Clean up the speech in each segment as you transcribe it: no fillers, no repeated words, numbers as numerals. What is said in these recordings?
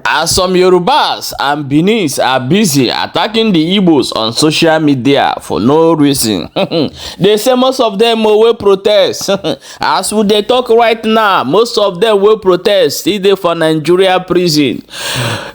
As some Yorubas and Benis are busy attacking the Igbos on social media for no reason, they say most of them will protest. As we dey talk right now, most of them will protest still dey for Nigeria prison.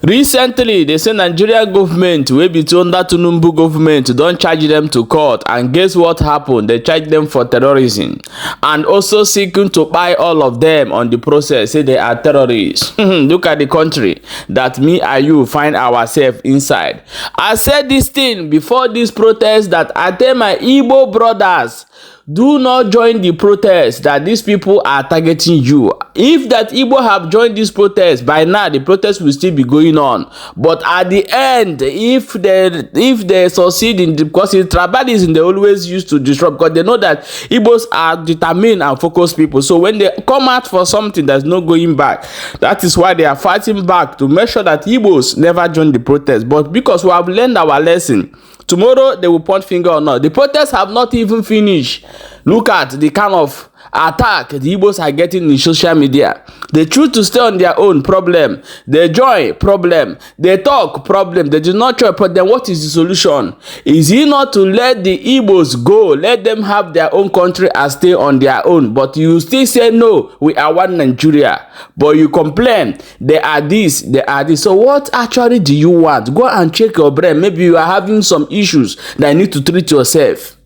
Recently, they say Nigeria government wey be under Tinubu government don charge them to court, and guess what happened? They charge them for terrorism and also seeking to buy all of them on the process, say they are terrorists. Look at the country that me and you find ourselves inside. I said this thing before this protest, that I tell my Igbo brothers, do not join the protest, that these people are targeting you. If that Igbo have joined this protest, by now the protest will still be going on. But at the end, if they succeed in the, because in tribalism they always used to disrupt, because they know that Igbos are determined and focused people. So when they come out for something, there's no going back. That is why they are fighting back to make sure that Igbos never join the protest. But because we have learned our lesson, tomorrow they will point finger or not. The protests have not even finished. Look at the kind of attack the Igbos are getting in social media. They choose to stay on their own, problem. They join, problem. They talk, problem. They do not try. But then what is the solution? Is it not to let the Igbos go, let them have their own country and stay on their own? But you still say no, we are one Nigeria. But you complain, they are this, they are this. So what actually do you want? Go and check your brain. Maybe you are having some issues that you need to treat yourself.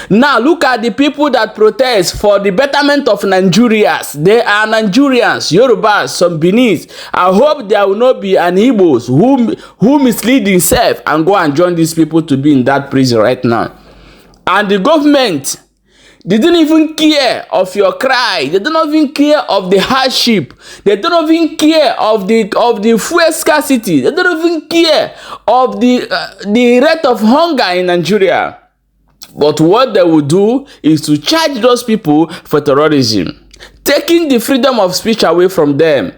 Now look at the people that protest for the betterment of Nigerians. They are Nigerians, Yorubas, some Benin. I hope there will not be an Igbos who mislead himself and go and join these people to be in that prison right now. And the government, they don't even care of your cry. They don't even care of the hardship. They don't even care of the fuel scarcity. They don't even care of the rate of hunger in Nigeria. But what they will do is to charge those people for terrorism, taking the freedom of speech away from them.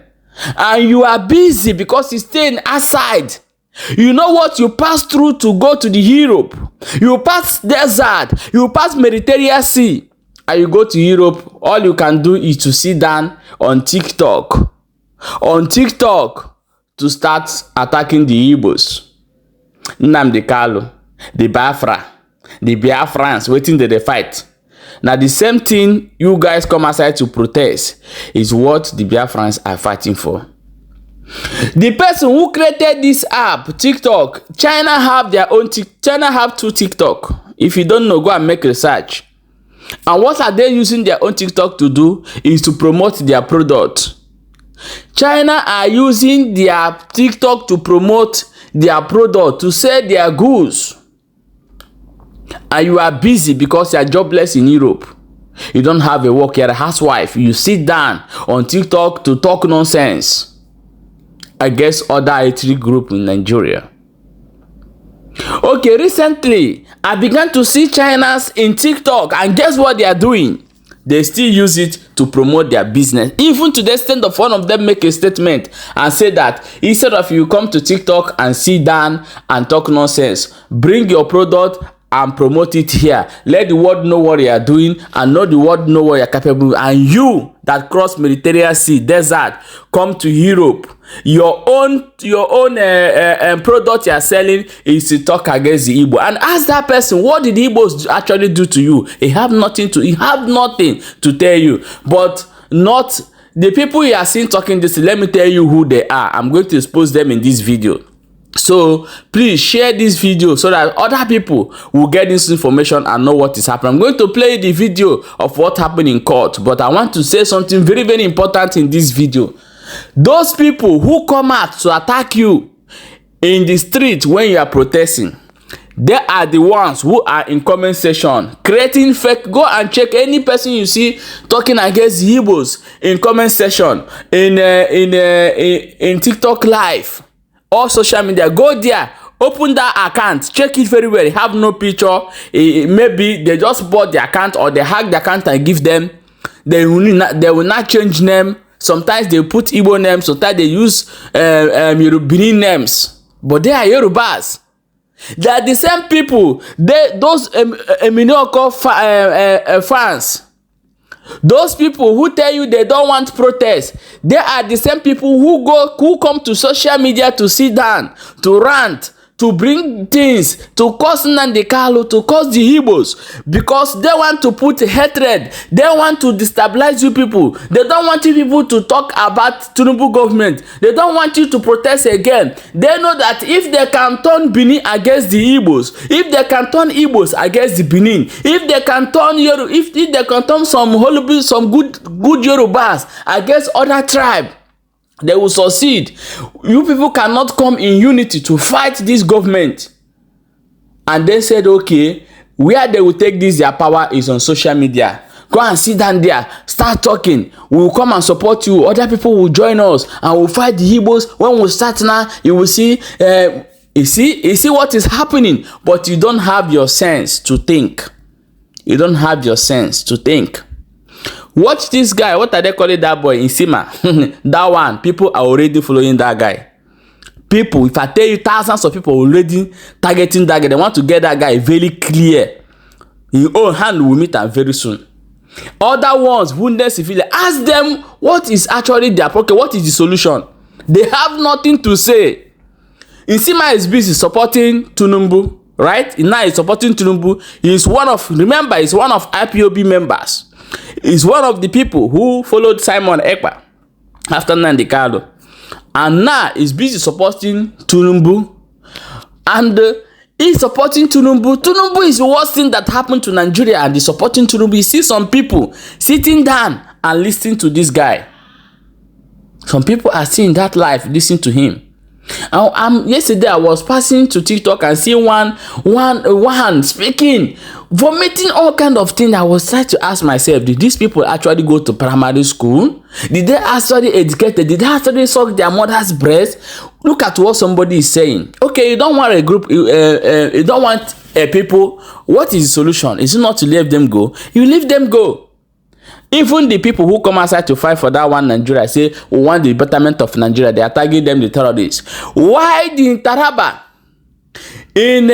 And you are busy because you're staying outside. You know what you pass through to go to the Europe. You pass desert, you pass Mediterranean Sea, and you go to Europe. All you can do is to sit down on TikTok. On TikTok to start attacking the Igbos. Nnamdi Kanu, the Biafra, the Biafrans waiting that they fight. Now the same thing you guys come outside to protest is what the Biafrans are fighting for. The person who created this app, TikTok, China have their own China have two TikTok. If you don't know, go and make research. And what are they using their own TikTok to do is to promote their product. China are using their TikTok to promote their product, to sell their goods. And you are busy because you are jobless in Europe. You don't have a work, you're a housewife. You sit down on TikTok to talk nonsense against other ethnic group in Nigeria. Okay, recently I began to see China's in TikTok, and guess what they are doing? They still use it to promote their business. Even to the extent of one of them make a statement and say that instead of you come to TikTok and sit down and talk nonsense, bring your product and promote it here. Let the world know what you are doing, and know the world know what you are capable of. And you that cross Mediterranean Sea, desert, come to Europe, your own product you are selling is to talk against the Igbo. And ask that person, what did the Igbos actually do to you? He have nothing to tell you. But not the people you are seeing talking this. Let me tell you who they are. I'm going to expose them in this video. So please share this video so that other people will get this information and know what is happening. I'm going to play the video of what happened in court, but I want to say something very, very important in this video. Those people who come out to attack you in the street when you are protesting, they are the ones who are in comment section creating fake. Go and check any person you see talking against the Igbos in comment section, in TikTok live or social media. Go there, open that account, check it very well. Have no picture. Maybe they just bought the account or they hack the account and give them. They will not change name. Sometimes they put Igbo names, sometimes they use Benin names, but they are Yorubas. They are the same people. Those Eminoko fans Those people who tell you they don't want protest, they are the same people who come to social media to sit down, to rant, to bring things, to cause Nnamdi Kanu, to cause the Igbos, because they want to put hatred, they want to destabilize you people. They don't want you people to talk about Tinubu government. They don't want you to protest again. They know that if they can turn Benin against the Igbos, if they can turn Igbos against the Benin, if they can turn if they can turn some good Yorubas against other tribe, they will succeed. You people cannot come in unity to fight this government. And they said, okay, where they will take this their power is on social media. Go and sit down there, start talking. We will come and support you. Other people will join us and we'll fight the Igbos. When we start now, you will see, you see what is happening, but you don't have your sense to think. You don't have your sense to think. Watch this guy. What are they calling that boy? Insima. That one. People are already following that guy. People, if I tell you, thousands of people already targeting that guy. They want to get that guy very clear. In own hand will meet them very soon. Other ones, wounded civilians, ask them what is actually their problem. What is the solution? They have nothing to say. Insima is busy supporting Tinubu, right? Now he's supporting Tinubu. He's one of IPOB members. Is one of the people who followed Simon Ekpa after Nnamdi Kanu, and now is busy supporting Tinubu, and he's supporting Tinubu. Tinubu is the worst thing that happened to Nigeria, and he's supporting Tinubu. You see some people sitting down and listening to this guy. Some people are seeing that life, listening to him. Yesterday I was passing to TikTok and seeing one speaking, vomiting all kind of things. I was trying to ask myself, did these people actually go to primary school? Did they actually educated? Did they actually suck their mother's breast? Look at what somebody is saying. Okay, you don't want a group, you don't want people. What is the solution? Is it not to let them go? You leave them go. Even the people who come outside to fight for that one Nigeria say we want the betterment of Nigeria. They are targeting them, the terrorists. Why in Taraba, in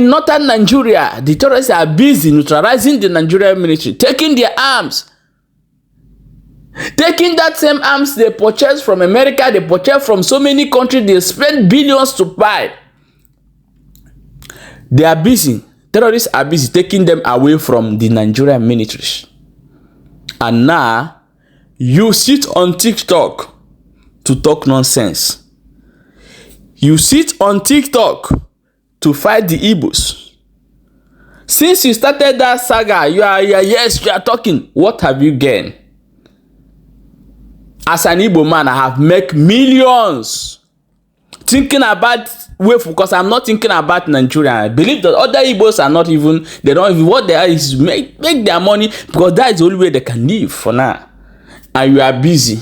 northern Nigeria, the terrorists are busy neutralizing the Nigerian military, taking their arms, taking that same arms they purchased from America, they purchased from so many countries, they spend billions to buy. They are busy. Terrorists are busy taking them away from the Nigerian military. And now, you sit on TikTok to talk nonsense. You sit on TikTok to fight the Igbos. Since you started that saga, you are talking. What have you gained? As an Igbo man, I have made millions thinking about because I'm not thinking about Nigeria. I believe that other Igbos are not even, they don't even, what they are is make their money, because that is the only way they can live for now. And you are busy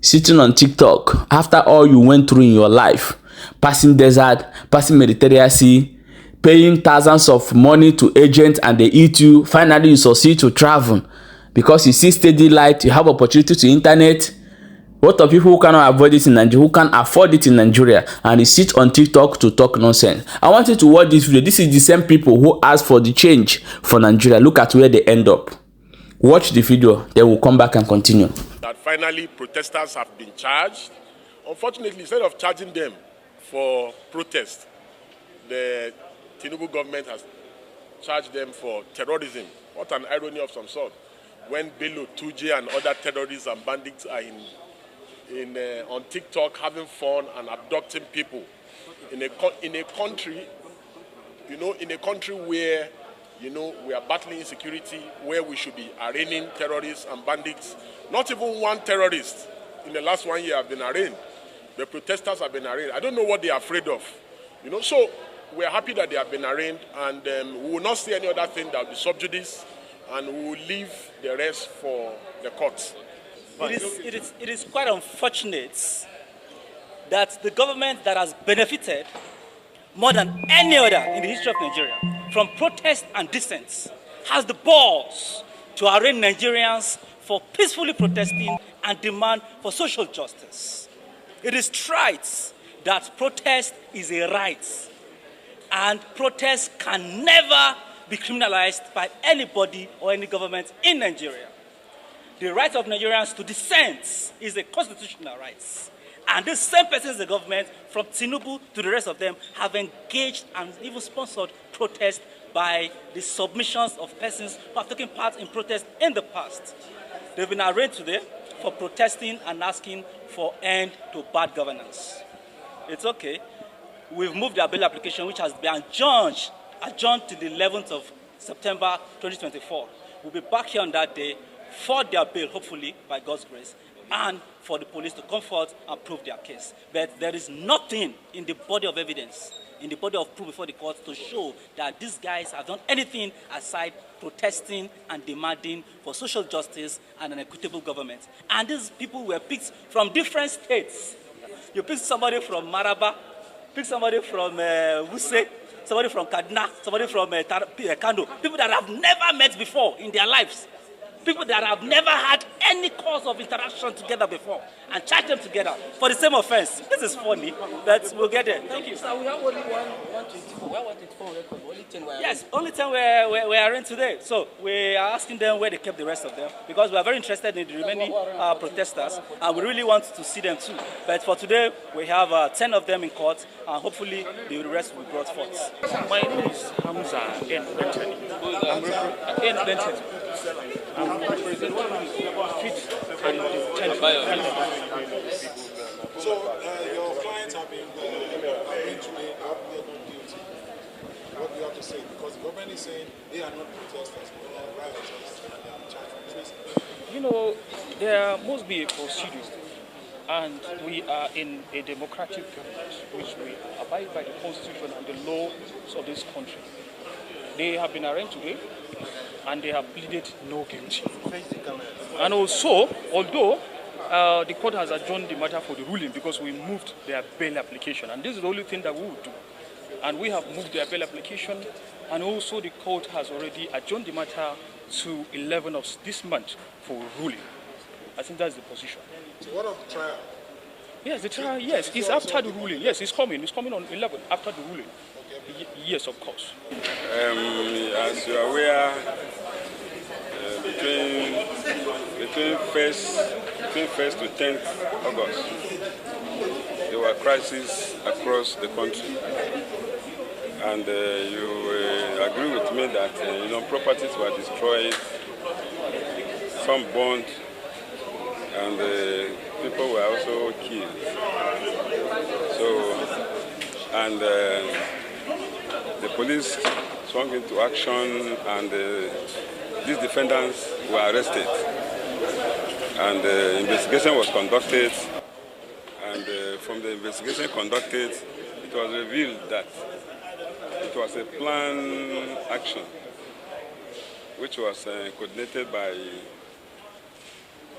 sitting on TikTok after all you went through in your life, passing desert, passing Mediterranean Sea, paying thousands of money to agents and they eat you. Finally you succeed to travel because you see steady light, you have opportunity to internet. What of people who cannot avoid it in Nigeria, who can afford it in Nigeria, and they sit on TikTok to talk nonsense? I want you to watch this video. This is the same people who asked for the change for Nigeria. Look at where they end up. Watch the video, then we'll come back and continue. That finally protesters have been charged. Unfortunately, instead of charging them for protest, the Tinubu government has charged them for terrorism. What an irony of some sort. When Bello, Tuje, and other terrorists and bandits are on TikTok having fun and abducting people in a country, in a country where, we are battling insecurity, where we should be arraigning terrorists and bandits. Not even one terrorist in the last 1 year have been arraigned. The protesters have been arraigned. I don't know what they are afraid of. So we are happy that they have been arraigned, and we will not see any other thing that will be sub judice, and we will leave the rest for the courts. It is quite unfortunate that the government that has benefited more than any other in the history of Nigeria from protest and dissent has the balls to arraign Nigerians for peacefully protesting and demand for social justice. It is trite that protest is a right, and protest can never be criminalized by anybody or any government in Nigeria. The right of Nigerians to dissent is a constitutional right. And this same persons in the government, from Tinubu to the rest of them, have engaged and even sponsored protests by the submissions of persons who have taken part in protests in the past. They've been arraigned today for protesting and asking for end to bad governance. It's okay. We've moved their bail application, which has been adjourned to the 11th of September 2024. We'll be back here on that day for their bail, hopefully, by God's grace, and for the police to come forth and prove their case. But there is nothing in the body of evidence, in the body of proof before the court to show that these guys have done anything aside protesting and demanding for social justice and an equitable government. And these people were picked from different states. You pick somebody from Maraba, pick somebody from Wuse, somebody from Kaduna, somebody from Kano, people that have never met before in their lives. People that have never had any cause of interaction together before, and charge them together for the same offense. This is funny, but we'll get there. Thank you. Sir, we have only 124. We have 124 records. Only 10 were Yes, only 10 were arraigned today. So we are asking them where they kept the rest of them, because we are very interested in the remaining protesters, and we really want to see them too. But for today, we have 10 of them in court, and hopefully the rest will be brought forth. My name is Hamza N. Bentani. I'm representing Fit and So your clients have been arraigned today after they're not guilty. What do you have to say? Because the government is saying they are not protesters, they are rioters, and they are charged with treason. You know, there must be a procedure, and we are in a democratic government, which we abide by the constitution and the laws of this country. They have been arraigned today, and they have pleaded no guilty. And also, although the court has adjourned the matter for the ruling because we moved their bail application, and this is the only thing that we would do. And we have moved their bail application, and also the court has already adjourned the matter to 11 of this month for ruling. I think that's the position. So what of the trial? Yes, the trial, yes, it's after the ruling. Yes, it's coming. It's coming on 11 after the ruling. Yes, of course. As you are aware, between 1st to 10th August, there were crises across the country. And you agree with me that properties were destroyed, some burned, and people were also killed. So, and the police swung into action, and these defendants were arrested. And the investigation was conducted, and from the investigation conducted, it was revealed that it was a planned action which was coordinated by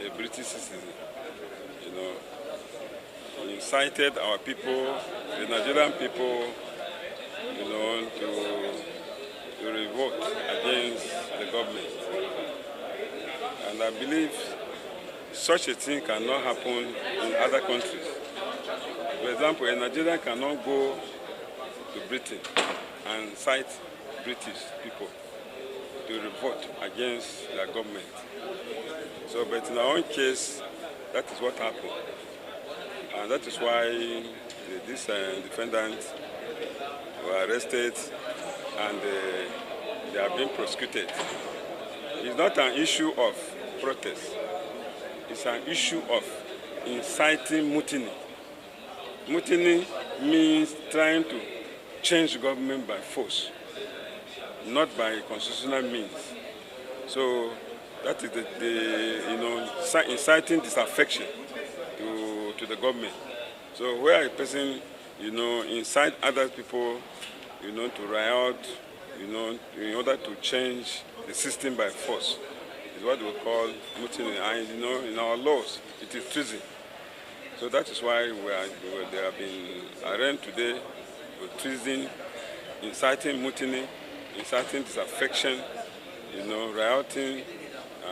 a British citizen. He incited our people, the Nigerian people, to revolt against the government. And I believe such a thing cannot happen in other countries. For example, a Nigerian cannot go to Britain and cite British people to revolt against their government. So, but in our own case, that is what happened. And that is why these defendants were arrested, and they are being prosecuted. It's not an issue of protest. It's an issue of inciting mutiny. Mutiny means trying to change government by force, not by constitutional means. So that is the inciting disaffection to the government. So where a person, incite other people, to riot, in order to change the system by force, is what we call mutiny. And in our laws, it is treason. So that is why they have been arraigned today for treason, inciting mutiny, inciting disaffection, rioting,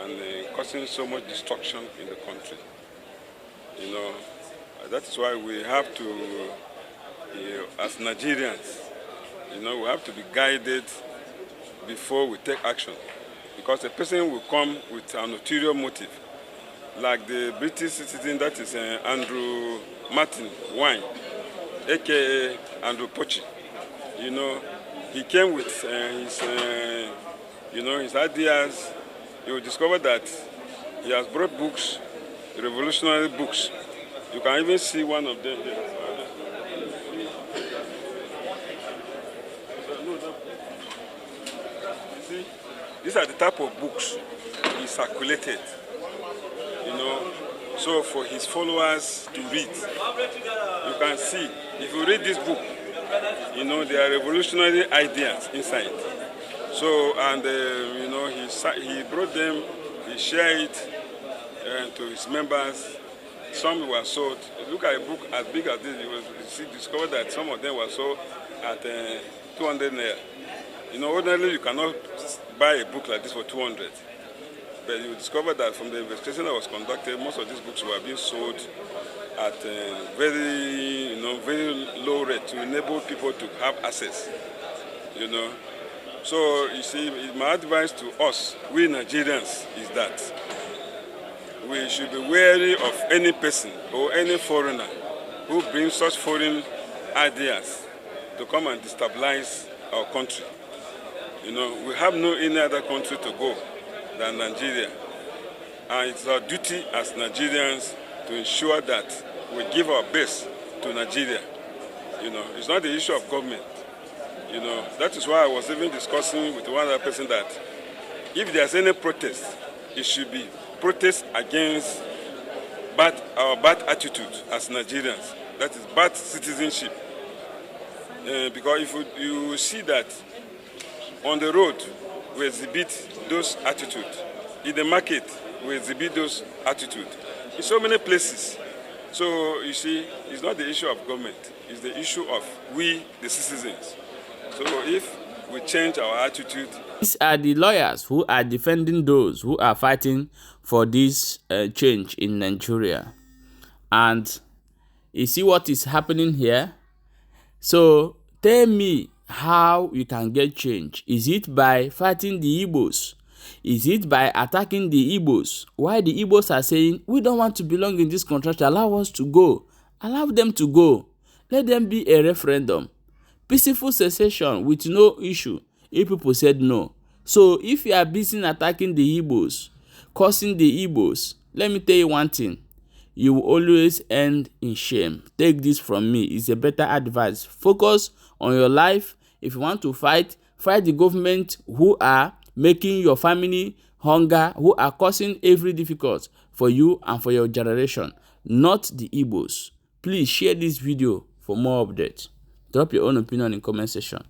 and causing so much destruction in the country. That is why we have to, as Nigerians, we have to be guided before we take action. Because a person will come with an ulterior motive, like the British citizen, that is Andrew Martin Wine, aka Andrew Pochi. You know, he came with his ideas. You will discover that he has brought books, revolutionary books. You can even see one of them here. You see, these are the type of books he circulated, you know, so for his followers to read. You can see, if you read this book, you know, there are revolutionary ideas inside. So, and you know, he brought them, he shared it to his members. Some were sold. Look at a book as big as this. You discover that some of them were sold at 200 naira. You know, ordinarily you cannot buy a book like this for 200. But you discover that from the investigation that was conducted, most of these books were being sold at very low rate to enable people to have access. You know, so you see, my advice to us, we Nigerians, is that we should be wary of any person or any foreigner who brings such foreign ideas to come and destabilize our country. You know, we have no any other country to go than Nigeria. And it's our duty as Nigerians to ensure that we give our best to Nigeria. You know, it's not the issue of government. You know, that is why I was even discussing with one other person that if there's any protest, it should be protest against our bad attitude as Nigerians. That is bad citizenship. Because if you see that on the road, we exhibit those attitudes. In the market, we exhibit those attitudes. In so many places. So, you see, it's not the issue of government. It's the issue of we, the citizens. So, if we change our attitude. These are the lawyers who are defending those who are fighting for this change in Nigeria. And you see what is happening here? So, tell me how you can get change. Is it by fighting the Igbos? Is it by attacking the Igbos? Why the Igbos are saying, we don't want to belong in this country, allow us to go. Allow them to go. Let them be a referendum. Peaceful secession with no issue if people said no. So if you are busy attacking the Igbos, causing the Igbos, let me tell you one thing. You will always end in shame. Take this from me. It's a better advice. Focus on your life. If you want to fight the government who are making your family hunger, who are causing every difficulty for you and for your generation, not the Igbos. Please share this video for more updates. Drop your own opinion in comment section.